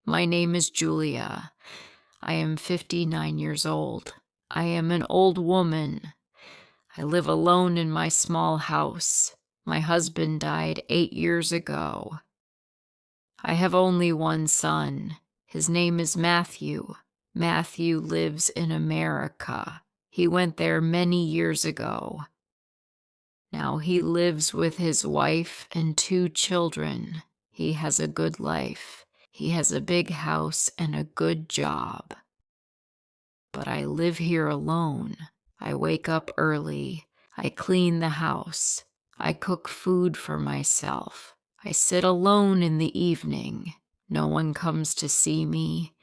My name is Julia. I am 59 years old. I am an old woman. I live alone in my small house. My husband died 8 years ago. I have only one son. His name is Matthew. Matthew lives in America. He went there many years ago. Now he lives with his wife and 2 children. He has a good life. He has a big house and a good job. But I live here alone. I wake up early. I clean the house. I cook food for myself. I sit alone in the evening. No one comes to see me.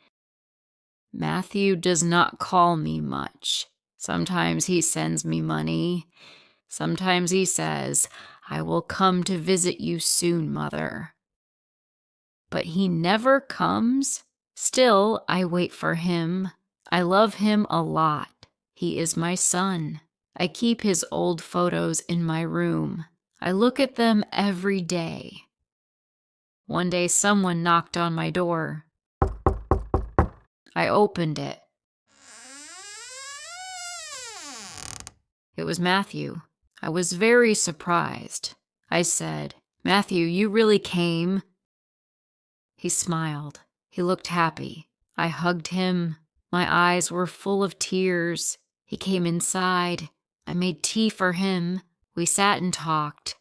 Matthew does not call me much. Sometimes he sends me money. Sometimes he says, "I will come to visit you soon, Mother." But he never comes. Still, I wait for him. I love him a lot. He is my son. I keep his old photos in my room. I look at them every day. One day someone knocked on my door. I opened it. It was Matthew. I was very surprised. I said, "Matthew, you really came?" He smiled. He looked happy. I hugged him. My eyes were full of tears. He came inside. I made tea for him. We sat and talked.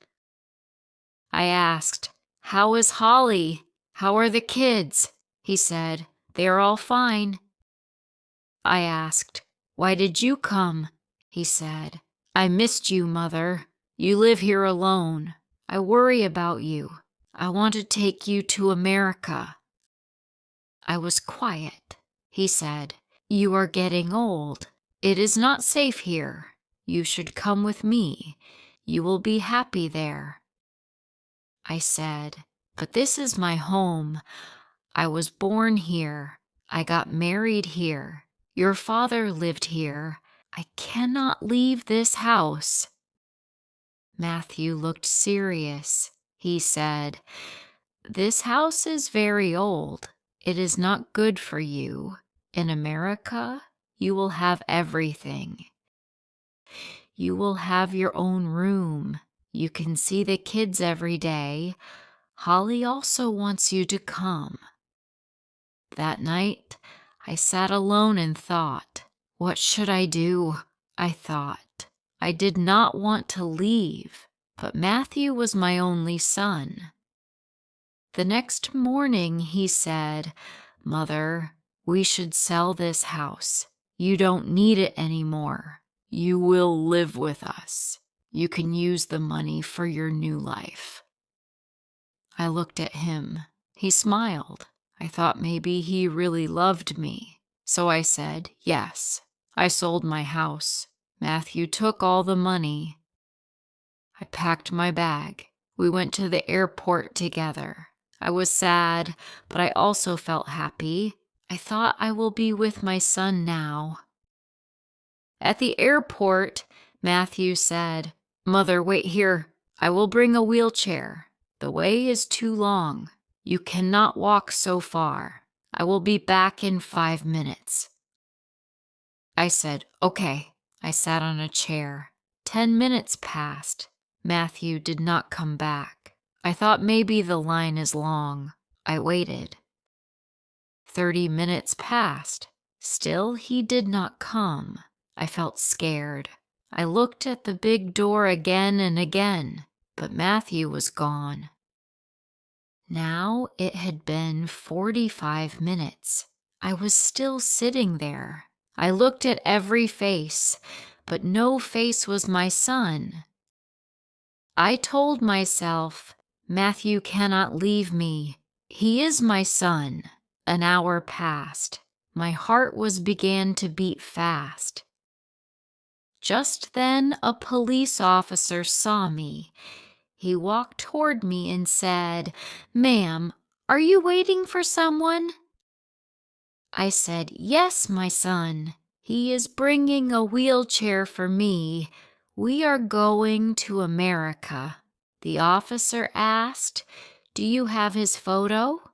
I asked, "How is Holly? How are the kids?" He said, "They are all fine." I asked, "Why did you come?" He said, "I missed you, Mother. You live here alone. I worry about you. I want to take you to America." I was quiet. He said, "You are getting old. It is not safe here. You should come with me. You will be happy there." I said, "But this is my home. I was born here. I got married here. Your father lived here. I cannot leave this house." Matthew looked serious. He said, "This house is very old. It is not good for you. In America, you will have everything. You will have your own room. You can see the kids every day. Holly also wants you to come." That night, I sat alone and thought, what should I do? I thought. I did not want to leave, but Matthew was my only son. The next morning he said, "Mother, we should sell this house. You don't need it anymore. You will live with us. You can use the money for your new life." I looked at him. He smiled. I thought maybe he really loved me. So I said, "Yes." I sold my house. Matthew took all the money. I packed my bag. We went to the airport together. I was sad, but I also felt happy. I thought I will be with my son now. At the airport, Matthew said, "Mother, wait here. I will bring a wheelchair. The way is too long. You cannot walk so far. I will be back in 5 minutes." I said, "Okay." I sat on a chair. 10 minutes passed. Matthew did not come back. I thought maybe the line is long. I waited. 30 minutes passed. Still he did not come. I felt scared. I looked at the big door again and again, but Matthew was gone. Now it had been 45 minutes. I was still sitting there. I looked at every face, but no face was my son. I told myself, "Matthew cannot leave me. He is my son." An hour passed. My heart began to beat fast. Just then a police officer saw me. He walked toward me and said, "Ma'am, are you waiting for someone?" I said, "Yes, my son. He is bringing a wheelchair for me. We are going to America." The officer asked, "Do you have his photo?"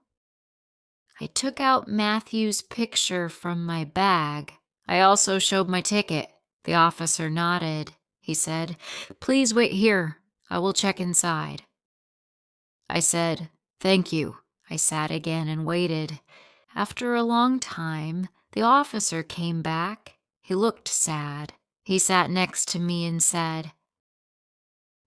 I took out Matthew's picture from my bag. I also showed my ticket. The officer nodded. He said, "Please wait here. I will check inside." I said, "Thank you." I sat again and waited. After a long time, the officer came back. He looked sad. He sat next to me and said,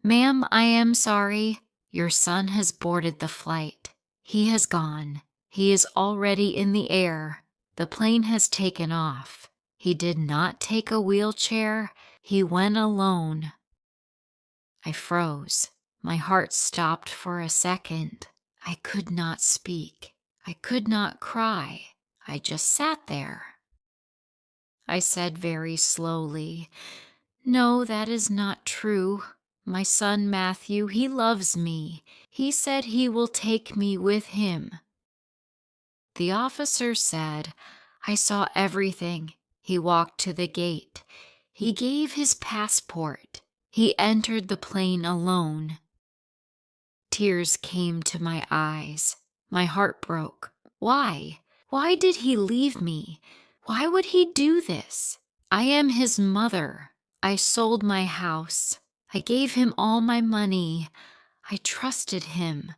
"Ma'am, I am sorry. Your son has boarded the flight. He has gone. He is already in the air. The plane has taken off. He did not take a wheelchair. He went alone." I froze. My heart stopped for a second. I could not speak. I could not cry. I just sat there. I said very slowly, "No, that is not true. My son Matthew, he loves me. He said he will take me with him." The officer said, "I saw everything. He walked to the gate. He gave his passport. He entered the plane alone." Tears came to my eyes. My heart broke. Why? Why did he leave me? Why would he do this? I am his mother. I sold my house. I gave him all my money. I trusted him.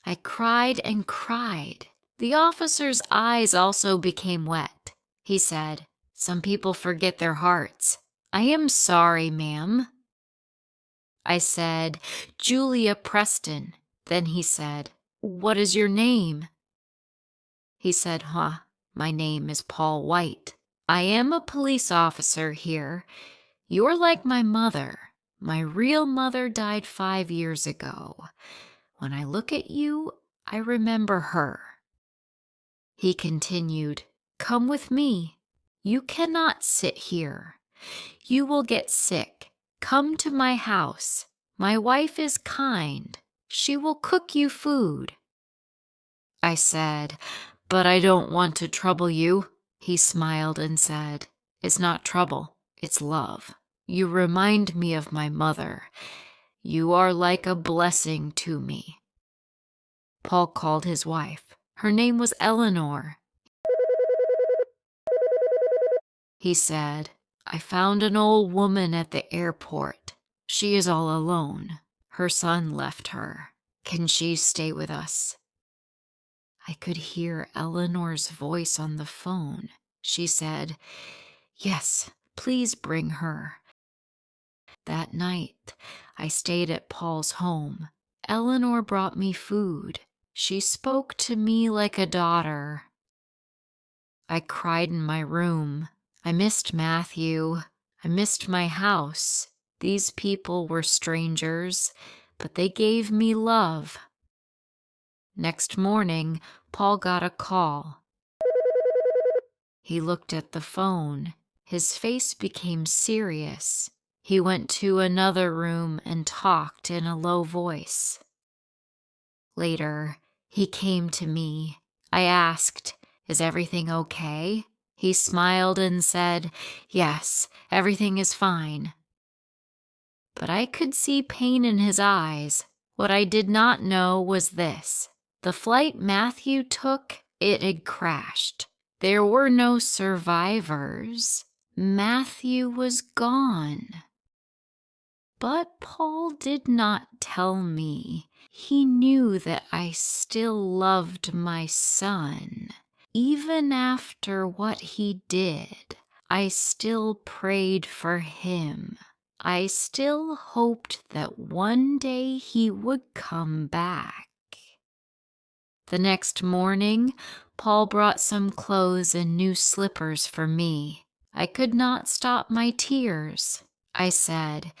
I cried and cried. The officer's eyes also became wet. He said, "Some people forget their hearts. I am sorry, ma'am." I said, "Julia Preston." Then he said, "What is your name?" He said, "My name is Paul White. I am a police officer here. You're like my mother. My real mother died 5 years ago. When I look at you, I remember her." He continued, "Come with me. You cannot sit here. You will get sick. Come to my house. My wife is kind. She will cook you food." I said, "But I don't want to trouble you." He smiled and said, "It's not trouble, it's love. You remind me of my mother. You are like a blessing to me." Paul called his wife. Her name was Eleanor. He said, "I found an old woman at the airport. She is all alone. Her son left her. Can she stay with us?" I could hear Eleanor's voice on the phone. She said, "Yes, please bring her." That night, I stayed at Paul's home. Eleanor brought me food. She spoke to me like a daughter. I cried in my room. I missed Matthew. I missed my house. These people were strangers, but they gave me love. Next morning, Paul got a call. He looked at the phone. His face became serious. He went to another room and talked in a low voice. Later, he came to me. I asked, "Is everything okay?" He smiled and said, "Yes, everything is fine." But I could see pain in his eyes. What I did not know was this. The flight Matthew took, it had crashed. There were no survivors. Matthew was gone. But Paul did not tell me. He knew that I still loved my son. Even after what he did, I still prayed for him. I still hoped that one day he would come back. The next morning, Paul brought some clothes and new slippers for me. I could not stop my tears. I said,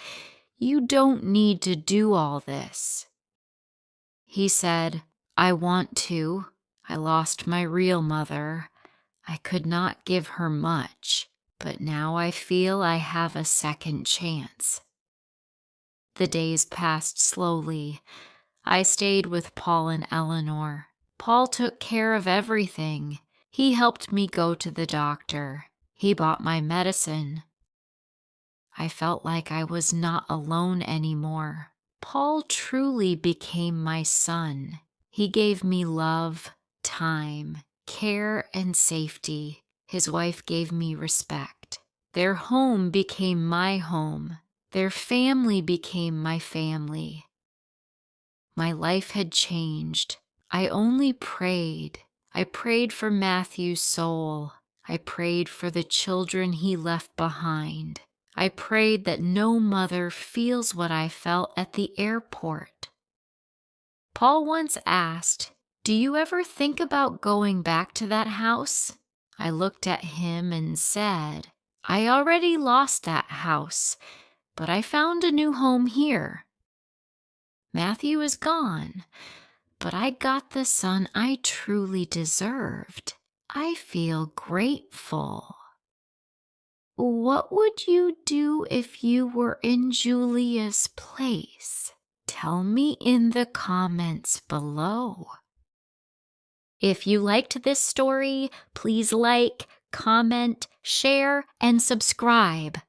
"You don't need to do all this." He said, "I want to. I lost my real mother. I could not give her much, but now I feel I have a second chance." The days passed slowly. I stayed with Paul and Eleanor. Paul took care of everything. He helped me go to the doctor. He bought my medicine. I felt like I was not alone anymore. Paul truly became my son. He gave me love, time, care, and safety. His wife gave me respect. Their home became my home. Their family became my family. My life had changed. I only prayed. I prayed for Matthew's soul. I prayed for the children he left behind. I prayed that no mother feels what I felt at the airport. Paul once asked, "Do you ever think about going back to that house?" I looked at him and said, "I already lost that house, but I found a new home here. Matthew is gone, but I got the son I truly deserved. I feel grateful." What would you do if you were in Julia's place? Tell me in the comments below. If you liked this story, please like, comment, share, and subscribe.